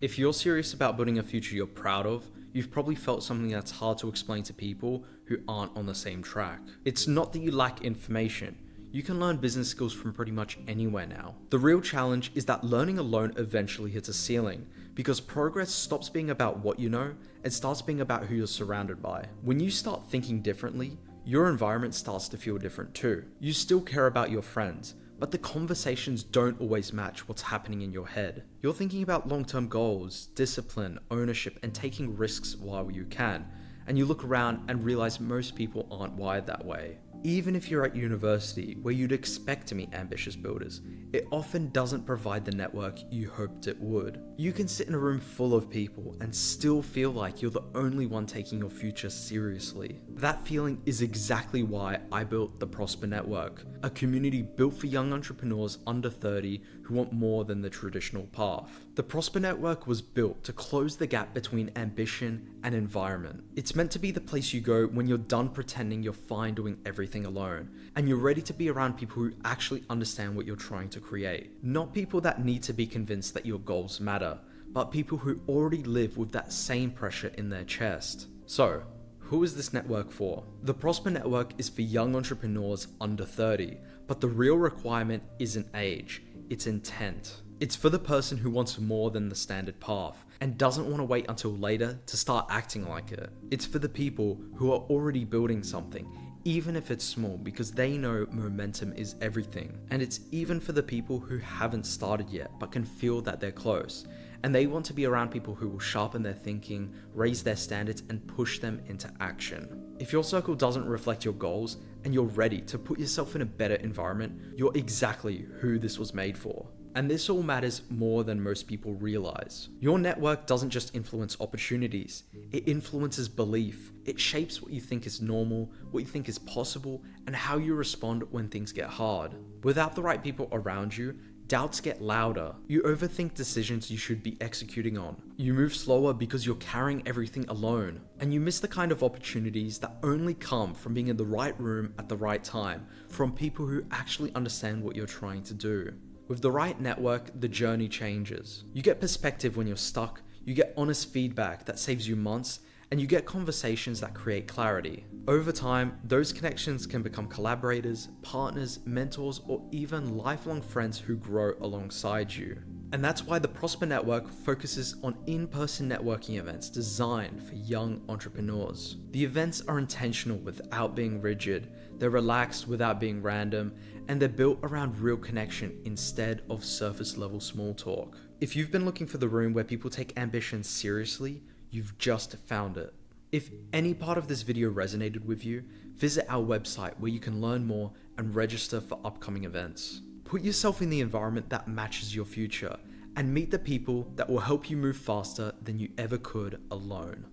If you're serious about building a future you're proud of, you've probably felt something that's hard to explain to people who aren't on the same track. It's not that you lack information. You can learn business skills from pretty much anywhere now. The real challenge is that learning alone eventually hits a ceiling, because progress stops being about what you know and starts being about who you're surrounded by. When you start thinking differently, your environment starts to feel different too. You still care about your friends, but the conversations don't always match what's happening in your head. You're thinking about long-term goals, discipline, ownership, and taking risks while you can, and you look around and realize most people aren't wired that way. Even if you're at university, where you'd expect to meet ambitious builders, it often doesn't provide the network you hoped it would. You can sit in a room full of people and still feel like you're the only one taking your future seriously. That feeling is exactly why I built the Prosper Network, a community built for young entrepreneurs under 30 who want more than the traditional path. The Prosper Network was built to close the gap between ambition and environment. It's meant to be the place you go when you're done pretending you're fine doing everything alone, and you're ready to be around people who actually understand what you're trying to create. Not people that need to be convinced that your goals matter, but people who already live with that same pressure in their chest. So, who is this network for? The Prosper Network is for young entrepreneurs under 30, but the real requirement isn't age, it's intent. It's for the person who wants more than the standard path and doesn't want to wait until later to start acting like it. It's for the people who are already building something, even if it's small, because they know momentum is everything. And it's even for the people who haven't started yet but can feel that they're close, and they want to be around people who will sharpen their thinking, raise their standards, and push them into action. If your circle doesn't reflect your goals and you're ready to put yourself in a better environment, you're exactly who this was made for. And this all matters more than most people realize. Your network doesn't just influence opportunities, it influences belief. It shapes what you think is normal, what you think is possible, and how you respond when things get hard. Without the right people around you, doubts get louder. You overthink decisions you should be executing on. You move slower because you're carrying everything alone. And you miss the kind of opportunities that only come from being in the right room at the right time, from people who actually understand what you're trying to do. With the right network, the journey changes. You get perspective when you're stuck, you get honest feedback that saves you months, and you get conversations that create clarity. Over time, those connections can become collaborators, partners, mentors, or even lifelong friends who grow alongside you. And that's why the Prosper Network focuses on in-person networking events designed for young entrepreneurs. The events are intentional without being rigid, they're relaxed without being random, and they're built around real connection instead of surface-level small talk. If you've been looking for the room where people take ambition seriously, you've just found it. If any part of this video resonated with you, visit our website where you can learn more and register for upcoming events. Put yourself in the environment that matches your future and meet the people that will help you move faster than you ever could alone.